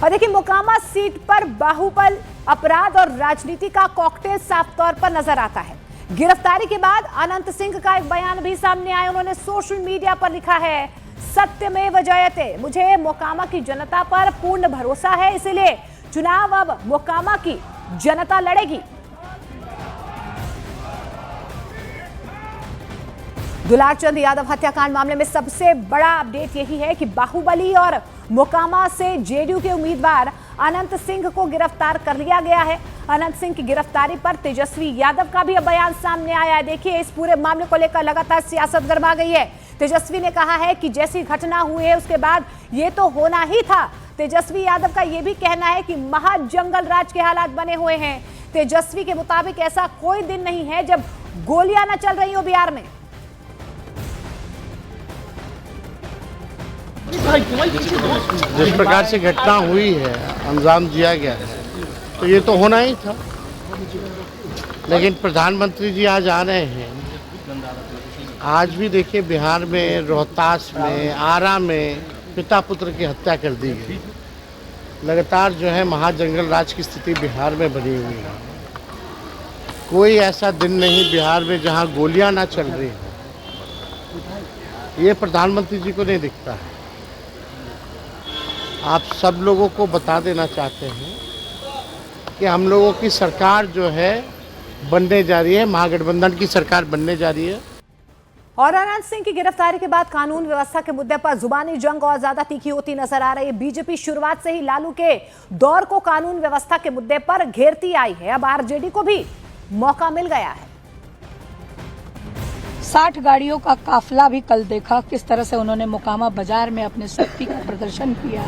और देखिए मोकामा सीट पर बाहुबल, अपराध और राजनीति का कॉकटेल साफ तौर पर नजर आता है। गिरफ्तारी के बाद अनंत सिंह का एक बयान भी सामने आया। उन्होंने सोशल मीडिया पर लिखा है, सत्यमेव जयते, मुझे मोकामा की जनता पर पूर्ण भरोसा है, इसलिए चुनाव अब मोकामा की जनता लड़ेगी। दुलारचंद यादव हत्याकांड मामले में सबसे बड़ा अपडेट यही है कि बाहुबली और मोकामा से जेडीयू के उम्मीदवार अनंत सिंह को गिरफ्तार कर लिया गया है। अनंत सिंह की गिरफ्तारी पर तेजस्वी यादव का भी बयान सामने आया है। देखिए इस पूरे मामले को लेकर लगातार सियासत गरमा गई है। तेजस्वी ने कहा है कि जैसी घटना हुई है उसके बाद ये तो होना ही था। तेजस्वी यादव का यह भी कहना है कि महाजंगल राज के हालात बने हुए हैं। तेजस्वी के मुताबिक ऐसा कोई दिन नहीं है जब गोलियां न चल रही हो बिहार में। जिस प्रकार से घटना हुई है, अंजाम दिया गया है, तो ये तो होना ही था। लेकिन प्रधानमंत्री जी आज आ रहे हैं। आज भी देखिए बिहार में, रोहतास में, आरा में पिता पुत्र की हत्या कर दी गई। लगातार जो है महाजंगल राज की स्थिति बिहार में बनी हुई है। कोई ऐसा दिन नहीं बिहार में जहां गोलियां ना चल रही हो। ये प्रधानमंत्री जी को नहीं दिखता है। आप सब लोगों को बता देना चाहते हैं कि हम लोगों की सरकार जो है बनने जा रही है, महागठबंधन की सरकार बनने जा रही है। और अनंत सिंह की गिरफ्तारी के बाद कानून व्यवस्था के मुद्दे पर जुबानी जंग और ज्यादा तीखी होती नजर आ रही है। बीजेपी शुरुआत से ही लालू के दौर को कानून व्यवस्था के मुद्दे पर घेरती आई है। अब आरजेडी को भी मौका मिल गया है। 60 गाड़ियों का काफिला भी कल देखा किस तरह से उन्होंने मोकामा बाजार में अपने शक्ति का प्रदर्शन किया।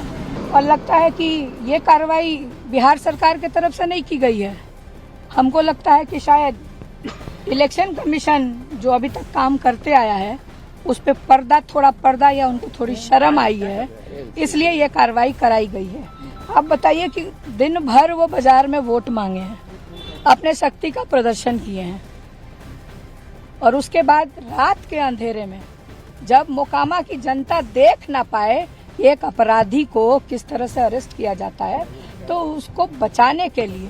और लगता है कि ये कार्रवाई बिहार सरकार की तरफ से नहीं की गई है। हमको लगता है कि शायद इलेक्शन कमीशन जो अभी तक काम करते आया है उस पे थोड़ा पर्दा या उनको थोड़ी शर्म आई है, इसलिए ये कार्रवाई कराई गई है। अब बताइए कि दिन भर वो बाजार में वोट मांगे हैं, अपने शक्ति का प्रदर्शन किए हैं, और उसके बाद रात के अंधेरे में जब मोकामा की जनता देख ना पाए एक अपराधी को किस तरह से अरेस्ट किया जाता है, तो उसको बचाने के लिए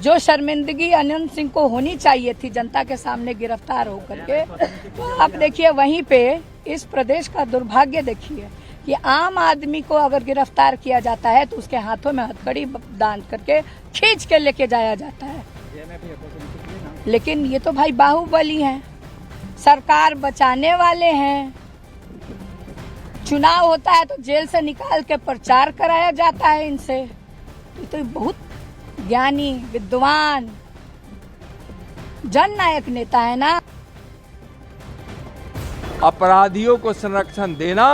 जो शर्मिंदगी अनंत सिंह को होनी चाहिए थी जनता के सामने गिरफ्तार होकर के, तो आप देखिए वहीं पे इस प्रदेश का दुर्भाग्य देखिए कि आम आदमी को अगर गिरफ्तार किया जाता है तो उसके हाथों में हथकड़ी बांध करके खींच के लेके जाया जाता है। लेकिन ये तो भाई बाहुबली हैं, सरकार बचाने वाले हैं। चुनाव होता है तो जेल से निकाल के प्रचार कराया जाता है इनसे। ये तो बहुत ज्ञानी, विद्वान, जननायक नेता है ना। अपराधियों को संरक्षण देना,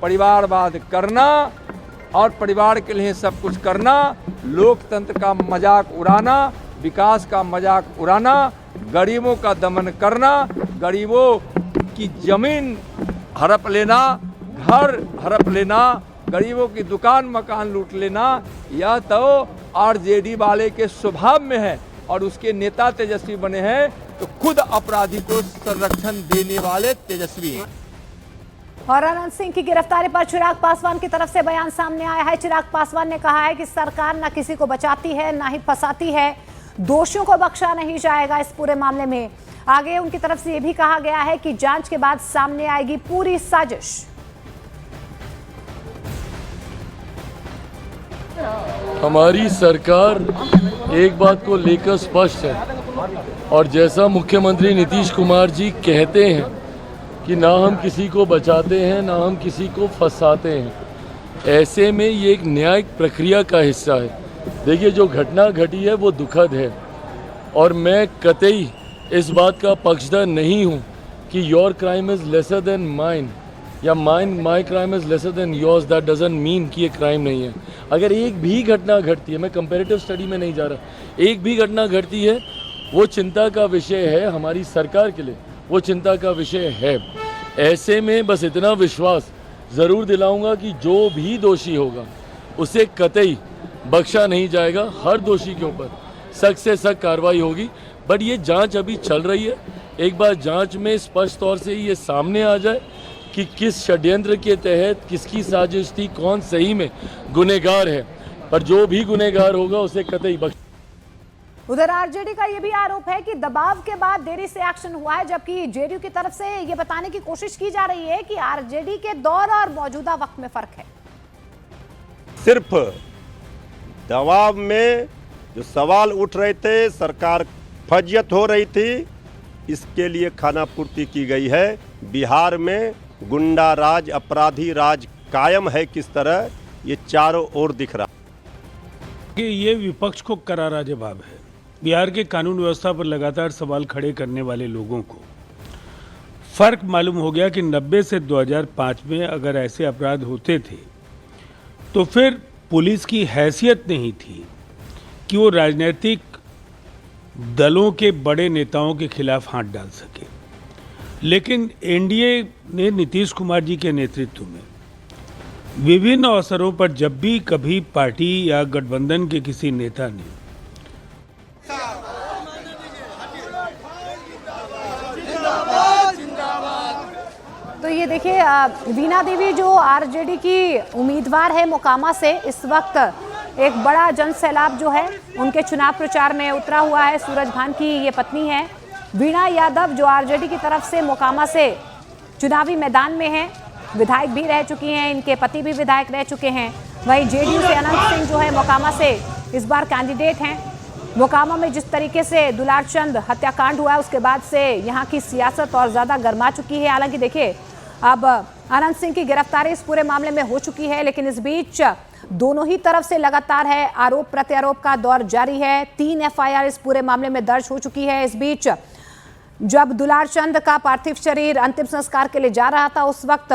परिवारवाद करना और परिवार के लिए सब कुछ करना, लोकतंत्र का मजाक उड़ाना, विकास का मजाक उड़ाना, गरीबों का दमन करना, गरीबों की जमीन हड़प लेना, घर हड़प लेना, गरीबों की दुकान मकान लूट लेना, यह तो आरजेडी वाले के स्वभाव में है। और उसके नेता तेजस्वी बने हैं तो खुद अपराधी को संरक्षण देने वाले तेजस्वी हैं। और अनंत सिंह की गिरफ्तारी पर चिराग पासवान की तरफ से बयान सामने आया है। चिराग पासवान ने कहा है कि सरकार न किसी को बचाती है न ही फंसाती है, दोषियों को बख्शा नहीं जाएगा इस पूरे मामले में। आगे उनकी तरफ से यह भी कहा गया है कि जांच के बाद सामने आएगी पूरी साजिश। हमारी सरकार एक बात को लेकर स्पष्ट है, और जैसा मुख्यमंत्री नीतीश कुमार जी कहते हैं कि ना हम किसी को बचाते हैं ना हम किसी को फंसाते हैं, ऐसे में ये एक न्यायिक प्रक्रिया का हिस्सा है। देखिए जो घटना घटी है वो दुखद है, और मैं कतई इस बात का पक्षधर नहीं हूँ कि your crime is lesser than mine या my crime is lesser than yours. That doesn't mean कि ये क्राइम नहीं है। अगर एक भी घटना घटती है, मैं कंपैरेटिव स्टडी में नहीं जा रहा, एक भी घटना घटती है वो चिंता का विषय है हमारी सरकार के लिए, वो चिंता का विषय है। ऐसे में बस इतना विश्वास ज़रूर दिलाऊंगा कि जो भी दोषी होगा उसे कतई बख्शा नहीं जाएगा। हर दोषी के ऊपर सख्त से सख्त कार्रवाई होगी। बट ये जांच अभी चल रही है, एक बार जांच में स्पष्ट तौर से ये सामने आ जाए कि किस षड्यंत्र के तहत किसकी साजिश थी, कौन सही में गुनहगार है, पर जो भी गुनहगार होगा उसे कतई बख्श। उधर आरजेडी का यह भी आरोप है कि दबाव के बाद देरी से एक्शन हुआ है, जबकि जेडीयू की तरफ से यह बताने की कोशिश की जा रही है कि आरजेडी के दौर और मौजूदा वक्त में फर्क है। सिर्फ दबाव में जो सवाल उठ रहे थे, सरकार फजियत हो रही थी, इसके लिए खाना पूर्ति की गई है। बिहार में गुंडा राज, अपराधी राज कायम है किस तरह, ये चारों ओर दिख रहा कि ये विपक्ष को करारा जवाब है। बिहार के कानून व्यवस्था पर लगातार सवाल खड़े करने वाले लोगों को फर्क मालूम हो गया कि 90 से 2005 में अगर ऐसे अपराध होते थे तो फिर पुलिस की हैसियत नहीं थी कि वो राजनीतिक दलों के बड़े नेताओं के खिलाफ हाथ डाल सके। लेकिन एनडीए ने नीतीश कुमार जी के नेतृत्व में विभिन्न अवसरों पर जब भी कभी पार्टी या गठबंधन के किसी नेता ने तो ये देखिए, वीणा देवी जो आरजेडी की उम्मीदवार है मोकामा से, इस वक्त एक बड़ा जन सैलाब जो है उनके चुनाव प्रचार में उतरा हुआ है। सूरज भान की ये पत्नी है वीणा यादव, जो आरजेडी की तरफ से मोकामा से चुनावी मैदान में है, विधायक भी रह चुकी हैं, इनके पति भी विधायक रह चुके हैं। वहीं जेडीयू से अनंत सिंह जो है मोकामा से इस बार कैंडिडेट हैं। मोकामा में जिस तरीके से दुलारचंद हत्याकांड हुआ है उसके बाद से यहाँ की सियासत और ज़्यादा गर्मा चुकी है। हालांकि देखिए, अब अनंत सिंह की गिरफ्तारी इस पूरे मामले में हो चुकी है, लेकिन इस बीच दोनों ही तरफ से लगातार है आरोप प्रत्यारोप का दौर जारी है। 3 एफआईआर इस पूरे मामले में दर्ज हो चुकी है। इस बीच जब दुलारचंद का पार्थिव शरीर अंतिम संस्कार के लिए जा रहा था, उस वक्त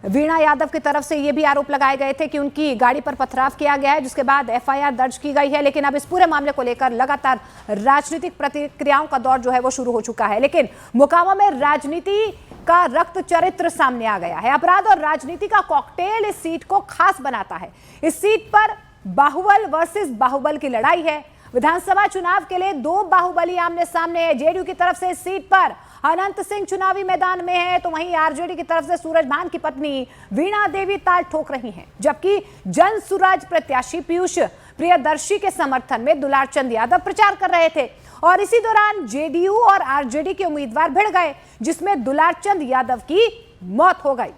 वीणा यादव की तरफ से ये भी आरोप लगाए गए थे कि उनकी गाड़ी पर पथराव किया गया है, जिसके बाद एफआईआर दर्ज की गई है। लेकिन अब इस पूरे मामले को लेकर लगातार राजनीतिक प्रतिक्रियाओं का दौर जो है वो शुरू हो चुका है। लेकिन मोकामा में राजनीति का रक्त चरित्र सामने आ गया है। अपराध और राजनीति का कॉकटेल इस सीट को खास बनाता है। इस सीट पर बाहुबल वर्सेस बाहुबल की लड़ाई है। विधानसभा चुनाव के लिए 2 बाहुबली आमने सामने है। जेडीयू की तरफ से इस सीट पर अनंत सिंह चुनावी मैदान में है, तो वहीं आरजेडी की तरफ से सूरज भान की पत्नी वीणा देवी ताल ठोक रही हैं, जबकि जन सुराज प्रत्याशी पीयूष प्रियदर्शी के समर्थन में दुलारचंद यादव प्रचार कर रहे थे। और इसी दौरान जेडीयू और आरजेडी के उम्मीदवार भिड़ गए, जिसमें दुलारचंद यादव की मौत हो गई।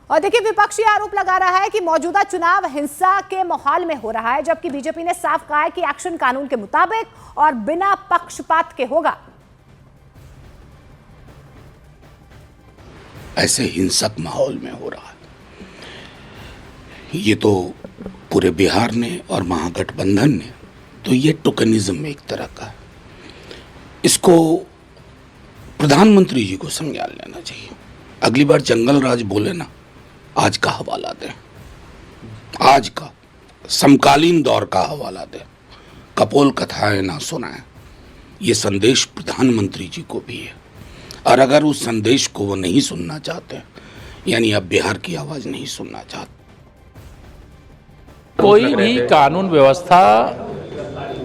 और देखिए, विपक्षी आरोप लगा रहा है कि मौजूदा चुनाव हिंसा के माहौल में हो रहा है, जबकि बीजेपी ने साफ कहा है कि एक्शन कानून के मुताबिक और बिना पक्षपात के होगा। ऐसे हिंसक माहौल में हो रहा है, ये तो पूरे बिहार ने और महागठबंधन ने, तो ये टोकनिज्म एक तरह का है। इसको प्रधानमंत्री जी को संज्ञान लेना चाहिए। अगली बार जंगल राज बोले ना, आज का हवाला दें, आज का समकालीन दौर का हवाला दें, कपोल कथाएं ना सुनाएं। ये संदेश प्रधानमंत्री जी को भी है, और अगर उस संदेश को वो नहीं सुनना चाहते, यानी अब बिहार की आवाज नहीं सुनना चाहते। कोई भी कानून व्यवस्था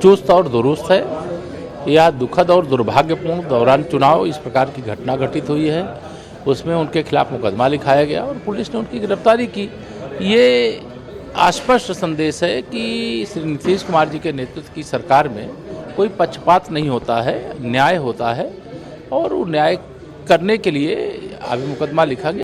चुस्त और दुरुस्त है या दुखद और दुर्भाग्यपूर्ण दौरान चुनाव इस प्रकार की घटना घटित हुई है, उसमें उनके खिलाफ मुकदमा लिखाया गया और पुलिस ने उनकी गिरफ्तारी की। ये स्पष्ट संदेश है कि श्री नीतीश कुमार जी के नेतृत्व की सरकार में कोई पक्षपात नहीं होता है, न्याय होता है, और वो न्याय करने के लिए अभी मुकदमा लिखा गया।